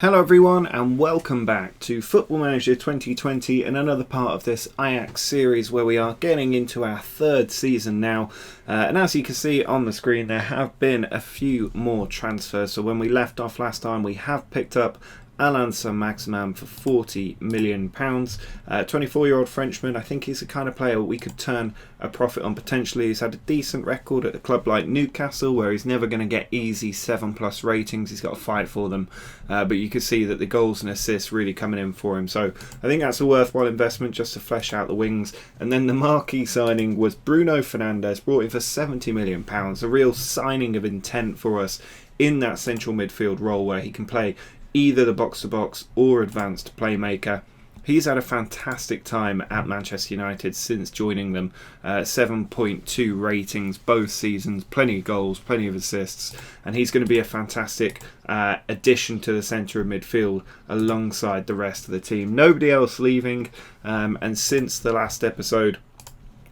Hello everyone and welcome back to Football Manager 2020 and another part of this Ajax series where we are getting into our third season now, and as you can see on the screen there have been a few more transfers. So when we left off last time we have picked up Alain Saint-Maximin for £40 million. 24-year-old Frenchman. I think he's the kind of player we could turn a profit on potentially. He's had a decent record at a club like Newcastle where he's never going to get easy 7+ ratings. He's got to fight for them. But you can see that the goals and assists really coming in for him. So I think that's a worthwhile investment just to flesh out the wings. And then the marquee signing was Bruno Fernandes, brought in for £70 million. A real signing of intent for us in that central midfield role where he can play either the box-to-box or advanced playmaker. He's had a fantastic time at Manchester United since joining them. 7.2 ratings both seasons, plenty of goals, plenty of assists, and he's going to be a fantastic addition to the centre of midfield alongside the rest of the team. Nobody else leaving, and since the last episode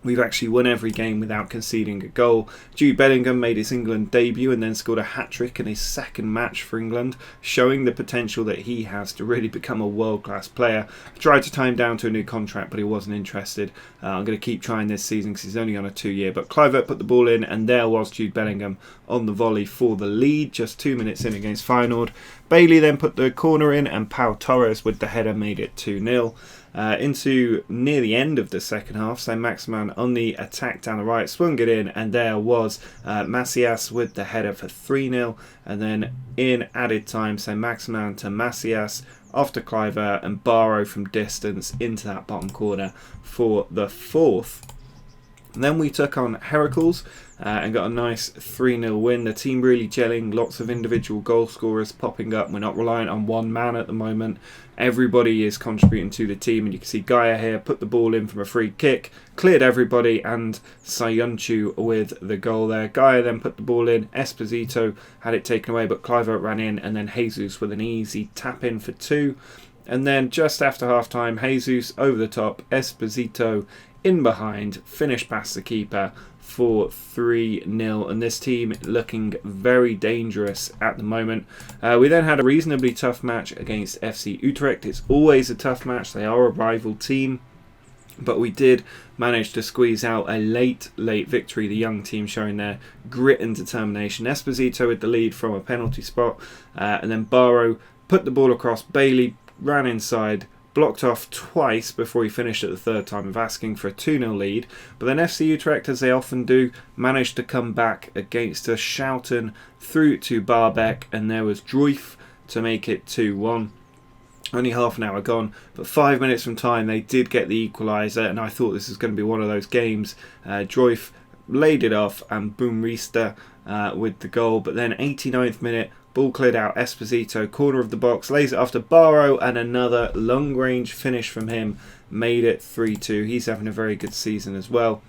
we've actually won every game without conceding a goal. Jude Bellingham made his England debut and then scored a hat-trick in his second match for England, showing the potential that he has to really become a world-class player. I tried to tie him down to a new contract, but he wasn't interested. I'm going to keep trying this season because he's only on a 2-year. But Kluivert put the ball in, and there was Jude Bellingham on the volley for the lead, just 2 minutes in against Feyenoord. Bailey then put the corner in, and Pau Torres with the header made it 2-0. Into near the end of the second half, Saint-Maximin on the attack down the right, swung it in, and there was Macias with the header for 3-0. And then in added time, Saint-Maximin to Macias, off to Kluivert, and Barrow from distance into that bottom corner for the fourth. And then we took on Heracles and got a nice 3-0 win. The team really gelling, lots of individual goal scorers popping up. We're not reliant on one man at the moment. Everybody is contributing to the team, and you can see Gaia here put the ball in from a free kick, cleared everybody, and Sayuncu with the goal there. Gaia then put the ball in, Esposito had it taken away, but Kluivert ran in, and then Jesus with an easy tap in for 2. And then just after half time, Jesus over the top, Esposito in behind, finished past the keeper for 3-0, and this team looking very dangerous at the moment. We then had a reasonably tough match against FC Utrecht. It's always a tough match, they are a rival team, but we did manage to squeeze out a late victory. The young team showing their grit and determination. Esposito with the lead from a penalty spot, and then Barrow put the ball across, Bailey ran inside, blocked off twice before he finished at the third time of asking for a 2-0 lead. But then FC Utrecht, as they often do, managed to come back against us, shouting through to Barbeck, and there was Druif to make it 2-1. Only half an hour gone, but 5 minutes from time they did get the equaliser, and I thought this was going to be one of those games. Druif laid it off, and Boumrista with the goal. But then 89th minute, ball cleared out, Esposito, corner of the box, lays it off to Barrow, and another long-range finish from him made it 3-2. He's having a very good season as well.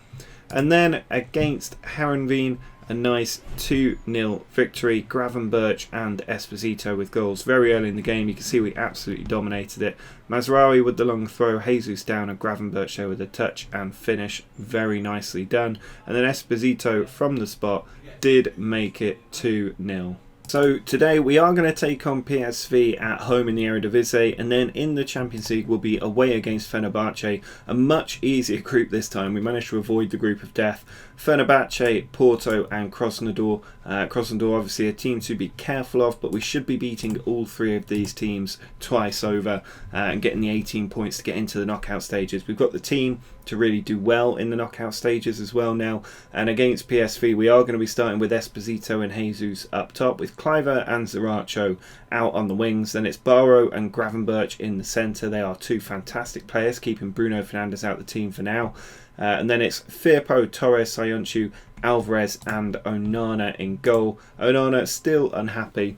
And then against Heerenveen, a nice 2-0 victory. Gravenberch and Esposito with goals very early in the game. You can see we absolutely dominated it. Mazraoui with the long throw, Jesus down, and Gravenberch there with a touch and finish. Very nicely done. And then Esposito from the spot did make it 2-0. So today we are going to take on PSV at home in the Eredivisie, and then in the Champions League we'll be away against Fenerbahce, a much easier group this time. We managed to avoid the group of death. Fenerbahce, Porto and Krasnodar. Krasnodar obviously a team to be careful of, but we should be beating all three of these teams twice over and getting the 18 points to get into the knockout stages. We've got the team to really do well in the knockout stages as well now. And against PSV we are going to be starting with Esposito and Jesus up top, with Kluivert and Zaracho out on the wings. Then it's Barrow and Gravenberch in the centre. They are two fantastic players, keeping Bruno Fernandes out of the team for now. And then it's Firpo, Torres, Sayuncu, Alvarez and Onana in goal. Onana still unhappy.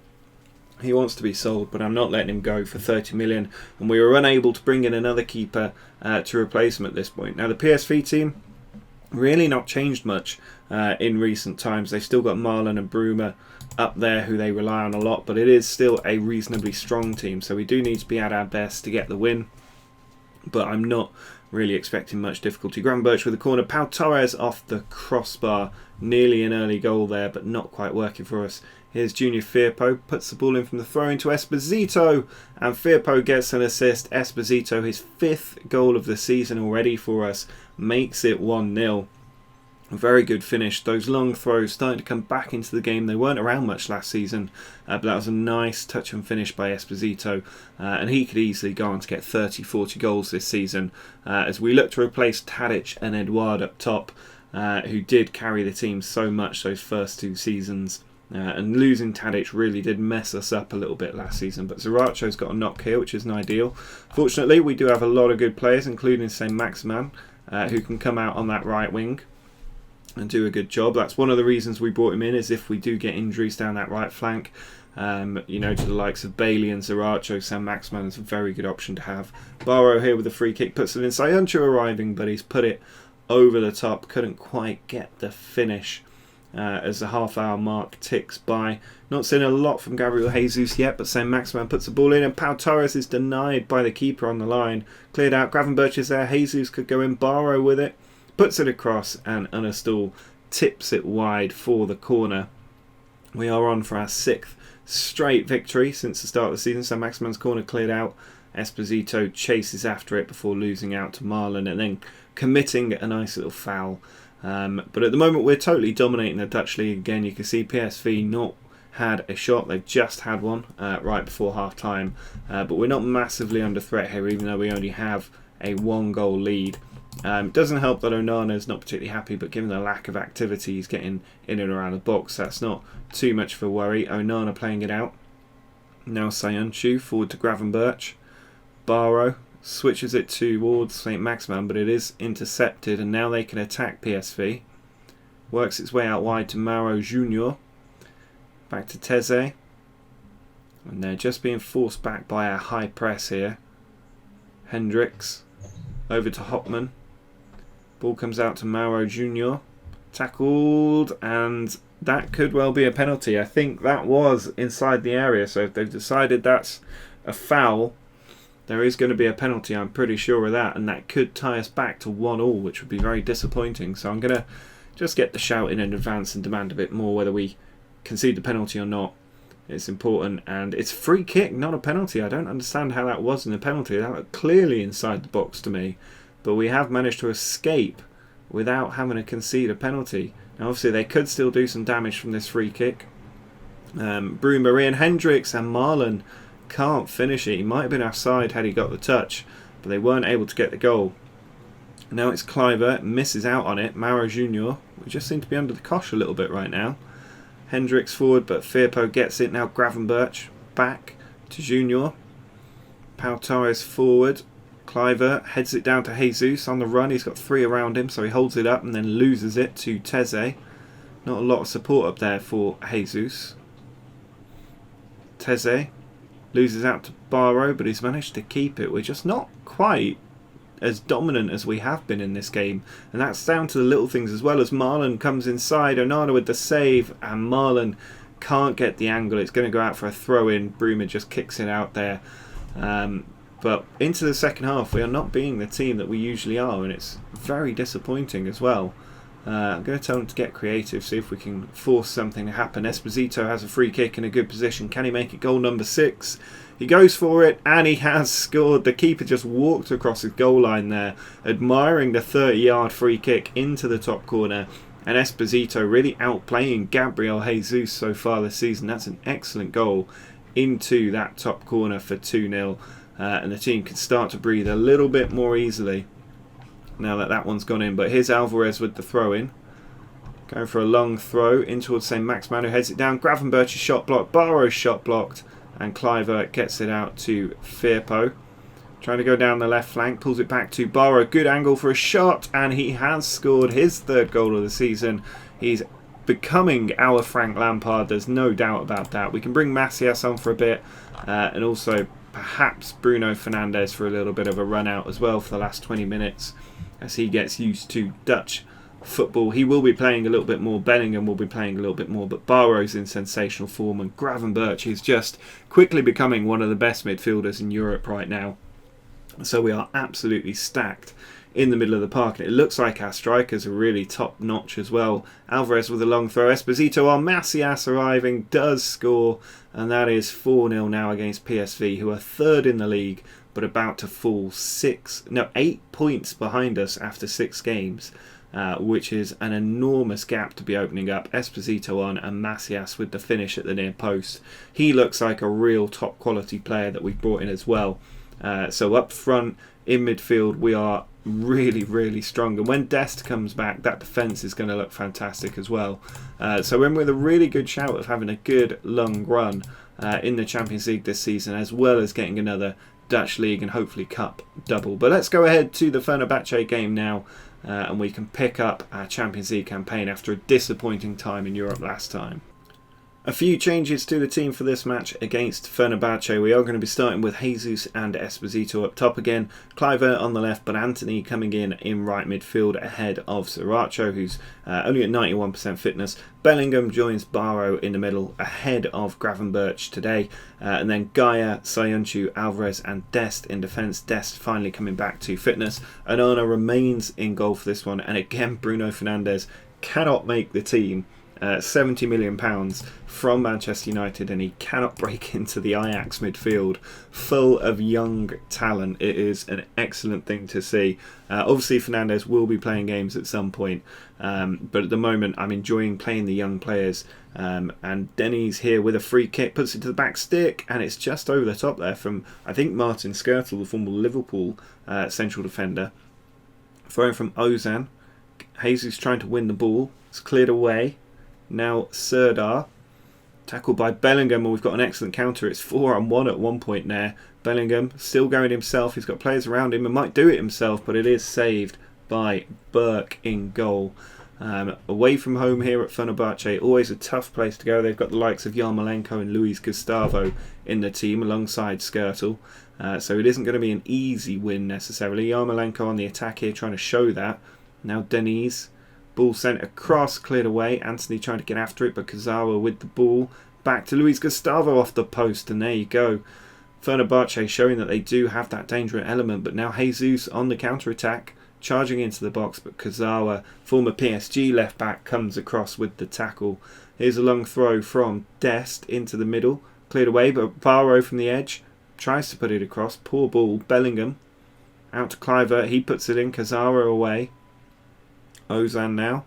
He wants to be sold, but I'm not letting him go for 30 million. And we were unable to bring in another keeper to replace him at this point. Now the PSV team really not changed much in recent times. They've still got Marlon and Bruma up there who they rely on a lot, but it is still a reasonably strong team. So we do need to be at our best to get the win. But I'm not really expecting much difficulty. Gravenberch with the corner. Pau Torres off the crossbar. Nearly an early goal there, but not quite working for us. Here's Junior Firpo, puts the ball in from the throw into Esposito, and Firpo gets an assist. Esposito, his 5th goal of the season already for us, makes it 1-0. A very good finish. Those long throws starting to come back into the game. They weren't around much last season, but that was a nice touch and finish by Esposito, and he could easily go on to get 30-40 goals this season as we look to replace Tadic and Edouard up top, who did carry the team so much those first 2 seasons. And losing Tadic really did mess us up a little bit last season, but Zaracho's got a knock here, which isn't ideal. Fortunately, we do have a lot of good players, including Saint Maximin, who can come out on that right wing and do a good job. That's one of the reasons we brought him in, is if we do get injuries down that right flank, to the likes of Bailey and Zaracho, Saint Maximin is a very good option to have. Barrow here with a free kick, puts it in. Sayuncu arriving, but he's put it over the top, couldn't quite get the finish. As the half-hour mark ticks by. Not seen a lot from Gabriel Jesus yet, but Saint Maximin puts the ball in, and Pau Torres is denied by the keeper on the line. Cleared out. Gravenberch is there. Jesus could go in. Barrow with it, puts it across, and Unastall tips it wide for the corner. We are on for our 6th straight victory since the start of the season. Saint Maximin's corner cleared out. Esposito chases after it before losing out to Marlon and then committing a nice little foul. But at the moment we're totally dominating the Dutch league again. You can see PSV not had a shot, they've just had one right before half time, but we're not massively under threat here, even though we only have a 1-goal lead. It doesn't help that Onana's not particularly happy, but given the lack of activity he's getting in and around the box, that's not too much of a worry. Onana playing it out. Now Sayuncu forward to Gravenberch. Barrow switches it towards Saint Maximin, but it is intercepted, and now they can attack PSV. Works its way out wide to Mauro Junior. Back to Teze. And they're just being forced back by our high press here. Hendricks. Over to Hopman. Ball comes out to Mauro Junior. Tackled, and that could well be a penalty. I think that was inside the area, so if they've decided that's a foul, there is going to be a penalty, I'm pretty sure of that, and that could tie us back to 1-1, which would be very disappointing. So I'm going to just get the shout in advance and demand a bit more whether we concede the penalty or not. It's important, and it's free kick, not a penalty. I don't understand how that wasn't a penalty. That looked clearly inside the box to me, but we have managed to escape without having to concede a penalty. Now obviously they could still do some damage from this free kick. Brumarie and Hendricks and Marlon can't finish it. He might have been offside had he got the touch, but they weren't able to get the goal. Now it's Kluivert, misses out on it. Mauro Junior, we just seem to be under the cosh a little bit right now. Hendricks forward, but Firpo gets it. Now Gravenberch back to Junior. Pau Torres forward. Kluivert heads it down to Jesus on the run. He's got 3 around him, so he holds it up and then loses it to Teze. Not a lot of support up there for Jesus. Teze loses out to Barrow, but he's managed to keep it. We're just not quite as dominant as we have been in this game, and that's down to the little things as well. As Marlon comes inside, Onana with the save, and Marlon can't get the angle. It's going to go out for a throw-in. Bruma just kicks it out there. But into the second half, we are not being the team that we usually are, and it's very disappointing as well. I'm going to tell them to get creative, see if we can force something to happen. Esposito has a free kick in a good position. Can he make it goal number 6? He goes for it, and he has scored. The keeper just walked across his goal line there, admiring the 30-yard free kick into the top corner. And Esposito really outplaying Gabriel Jesus so far this season. That's an excellent goal into that top corner for 2-0. And the team can start to breathe a little bit more easily now that that one's gone in. But here's Alvarez with the throw-in. Going for a long throw in towards Saint Maximin, who heads it down. Gravenberch's shot blocked. Barrow's shot blocked. And Kluivert gets it out to Firpo. Trying to go down the left flank. Pulls it back to Barrow. Good angle for a shot. And he has scored his 3rd goal of the season. He's becoming our Frank Lampard. There's no doubt about that. We can bring Macias on for a bit. And also perhaps Bruno Fernandes for a little bit of a run out as well for the last 20 minutes as he gets used to Dutch football. He will be playing a little bit more. Bellingham will be playing a little bit more, but Barrow's in sensational form, and Gravenberch is just quickly becoming one of the best midfielders in Europe right now. So we are absolutely stacked in the middle of the park. And it looks like our strikers are really top notch as well. Alvarez with a long throw. Esposito on. Macias arriving, does score, and that is 4-0 now against PSV, who are third in the league but about to fall 8 points behind us after 6 games. Which is an enormous gap to be opening up. Esposito on and Macias with the finish at the near post. He looks like a real top quality player that we've brought in as well. So up front, in midfield, we are really, really strong. And when Dest comes back, that defence is going to look fantastic as well. So we're with a really good shout of having a good long run in the Champions League this season, as well as getting another Dutch League and hopefully Cup double. But let's go ahead to the Fenerbahce game now. And we can pick up our Champions League campaign after a disappointing time in Europe last time. A few changes to the team for this match against Fenerbahce. We are going to be starting with Jesus and Esposito up top again. Kluivert on the left, but Anthony coming in right midfield ahead of Sriracha, who's only at 91% fitness. Bellingham joins Barrow in the middle ahead of Gravenberch today. And then Gaia, Sayuncu, Alvarez and Dest in defence. Dest finally coming back to fitness. Onana remains in goal for this one. And again, Bruno Fernandes cannot make the team. £70 million from Manchester United, and he cannot break into the Ajax midfield full of young talent. It is an excellent thing to see. Obviously Fernandes will be playing games at some point, but at the moment I'm enjoying playing the young players. And Denny's here with a free kick, puts it to the back stick, and it's just over the top there from, I think, Martin Skrtel, the former Liverpool central defender. Throwing from Ozan. Jesus trying to win the ball. It's cleared away. Now Serdar, tackled by Bellingham, and we've got an excellent counter. It's 4-on-1 at one point there. Bellingham still going himself. He's got players around him and might do it himself, but it is saved by Burke in goal. Away from home here at Fenerbahce, always a tough place to go. They've got the likes of Yarmolenko and Luis Gustavo in the team alongside Skrtel. So it isn't going to be an easy win necessarily. Yarmolenko on the attack here trying to show that. Now Denise. Ball sent across, cleared away. Anthony trying to get after it, but Kazawa with the ball. Back to Luis Gustavo off the post, and there you go. Fenerbahce showing that they do have that dangerous element, but now Jesus on the counter-attack, charging into the box, but Kazawa, former PSG left-back, comes across with the tackle. Here's a long throw from Dest into the middle. Cleared away, but Barrow from the edge tries to put it across. Poor ball. Bellingham out to Kluivert. He puts it in. Kazawa away. Ozan now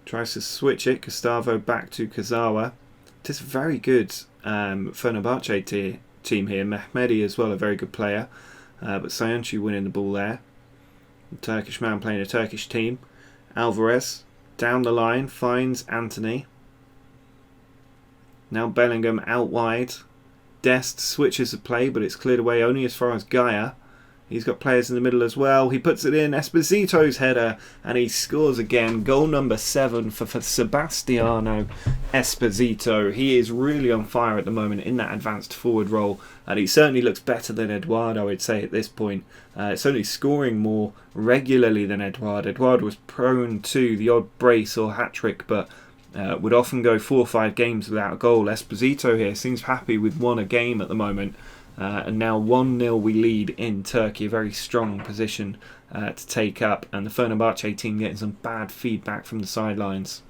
tries to switch it. Gustavo back to Kazawa. It's a very good Fenerbahce team here. Mehmedi as well, a very good player. But Sayuncu winning the ball there. The Turkish man playing a Turkish team. Alvarez down the line finds Anthony. Now Bellingham out wide. Dest switches the play, but it's cleared away only as far as Gaia. He's got players in the middle as well. He puts it in. Esposito's header, and he scores again. Goal number 7 for Sebastiano Esposito. He is really on fire at the moment in that advanced forward role, and he certainly looks better than Eduardo, I would say, at this point. Certainly scoring more regularly than Eduardo. Eduardo was prone to the odd brace or hat-trick, but would often go 4 or 5 games without a goal. Esposito here seems happy with 1 a game at the moment. And now 1-0 we lead in Turkey, a very strong position to take up, and the Fenerbahce team getting some bad feedback from the sidelines,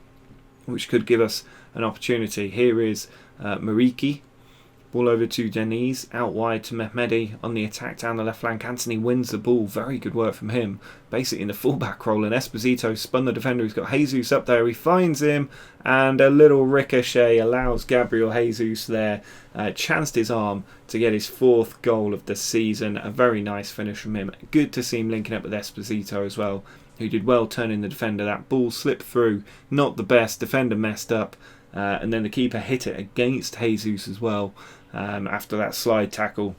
which could give us an opportunity. Here is Mariki, ball over to Deniz, out wide to Mehmedi on the attack down the left flank. Anthony wins the ball, very good work from him, basically in the fullback role, and Esposito spun the defender. He's got Jesus up there, he finds him, and a little ricochet allows Gabriel Jesus there, chanced his arm to get his 4th goal of the season. A very nice finish from him. Good to see him linking up with Esposito as well, who did well turning the defender. That ball slipped through, not the best, defender messed up, and then the keeper hit it against Jesus as well after that slide tackle,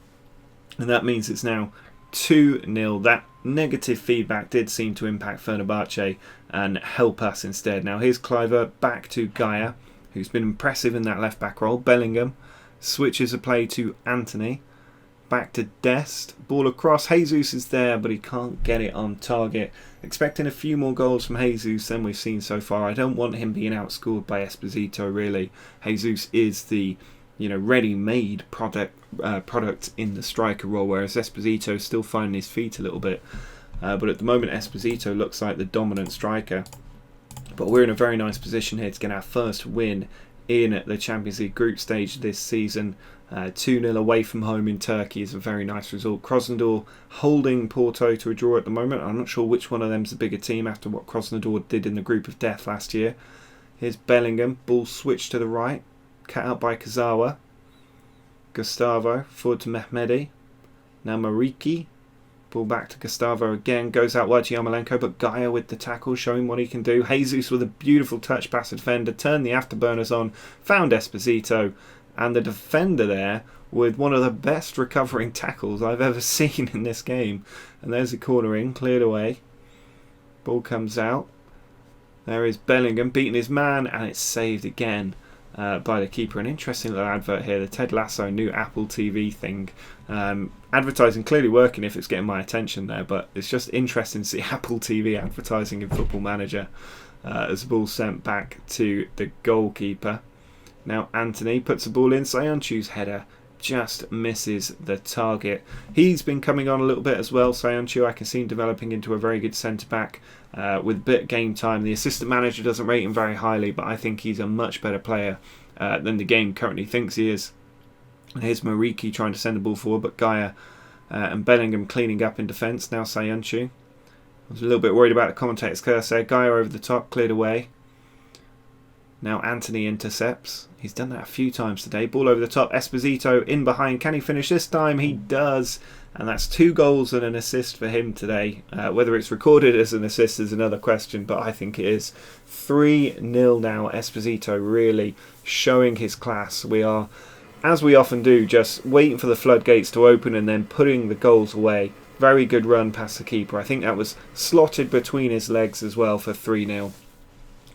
and that means it's now 2-0. That negative feedback did seem to impact Fenerbahce and help us instead. Now here's Kluivert back to Gaia, who's been impressive in that left back role. Bellingham switches a play to Anthony, back to Dest, ball across. Jesus is there, but he can't get it on target. Expecting a few more goals from Jesus than we've seen so far. I don't want him being outscored by Esposito, really. Jesus is the ready-made product in the striker role, whereas Esposito is still finding his feet a little bit. but at the moment Esposito looks like the dominant striker. But we're in a very nice position here to get our first win in the Champions League group stage this season. 2-0 away from home in Turkey is a very nice result. Krasnodar holding Porto to a draw at the moment. I'm not sure which one of them's the bigger team after what Krasnodar did in the group of death last year. Here's Bellingham, ball switched to the right, cut out by Kazawa. Gustavo, forward to Mehmedi. Now Mariki, ball back to Gustavo again, goes out wide to Yarmolenko, but Gaia with the tackle, showing what he can do. Jesus with a beautiful touch past the defender, turned the afterburners on, found Esposito, and the defender there with one of the best recovering tackles I've ever seen in this game. And there's the corner in, cleared away. Ball comes out. There is Bellingham beating his man, and it's saved again by the keeper. An interesting little advert here, the Ted Lasso new Apple TV thing. Advertising clearly working if it's getting my attention there, but it's just interesting to see Apple TV advertising in Football Manager as the ball sent back to the goalkeeper. Now Anthony puts the ball in. Sayonchu's header just misses the target. He's been coming on a little bit as well. Sayonchu, I can see him developing into a very good centre-back with a bit of game time. The assistant manager doesn't rate him very highly, but I think he's a much better player than the game currently thinks he is. And here's Mariki trying to send the ball forward, but Gaia and Bellingham cleaning up in defence. Now Sayonchu. I was a little bit worried about the commentator's curse there. Gaia over the top, cleared away. Now Anthony intercepts. He's done that a few times today. Ball over the top. Esposito in behind. Can he finish this time? He does. And that's 2 goals and an assist for him today. Whether it's recorded as an assist is another question, but I think it is. 3-0 now. Esposito really showing his class. We are, as we often do, just waiting for the floodgates to open and then putting the goals away. Very good run past the keeper. I think that was slotted between his legs as well for 3-0.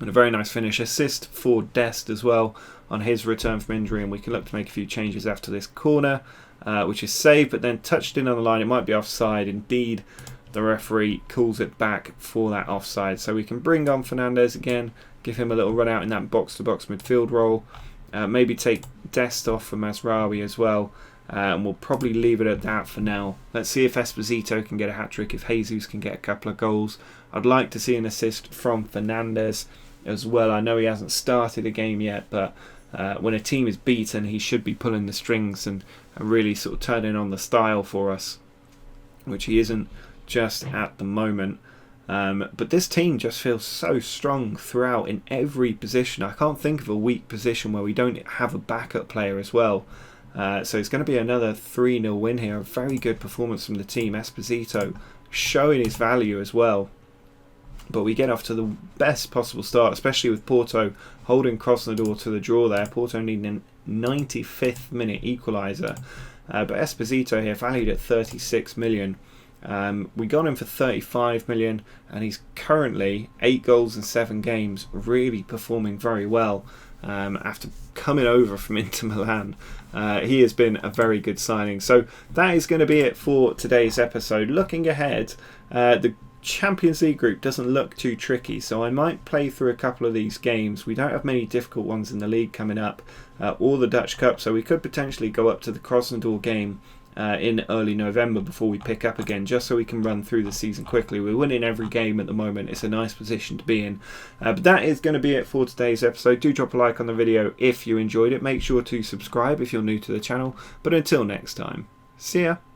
And a very nice finish. Assist for Dest as well on his return from injury, and we can look to make a few changes after this corner, which is saved but then touched in on the line. It might be offside. Indeed, the referee calls it back for that offside. So we can bring on Fernandez again, give him a little run out in that box-to-box midfield role. Maybe take Dest off for Mazraoui as well. And we'll probably leave it at that for now. Let's see if Esposito can get a hat-trick, if Jesus can get a couple of goals. I'd like to see an assist from Fernandez as well. I know he hasn't started a game yet, but when a team is beaten, he should be pulling the strings and really sort of turning on the style for us, which he isn't just at the moment. But this team just feels so strong throughout in every position. I can't think of a weak position where we don't have a backup player as well. So it's going to be another 3-0 win here. A very good performance from the team. Esposito showing his value as well. But we get off to the best possible start, especially with Porto holding Krasnodar to the draw there. Porto needing a 95th minute equaliser. But Esposito here valued at 36 million. We got him for 35 million, and he's currently 8 goals in 7 games, really performing very well. After coming over from Inter Milan, he has been a very good signing. So that is going to be it for today's episode. Looking ahead, the Champions League group doesn't look too tricky, so I might play through a couple of these games. We don't have many difficult ones in the league coming up, or the Dutch Cup, so we could potentially go up to the Krasnodar game in early November before we pick up again, just so we can run through the season quickly. We're winning every game at the moment. It's a nice position to be in. But that is going to be it for today's episode. Do drop a like on the video if you enjoyed it. Make sure to subscribe if you're new to the channel. But until next time, see ya.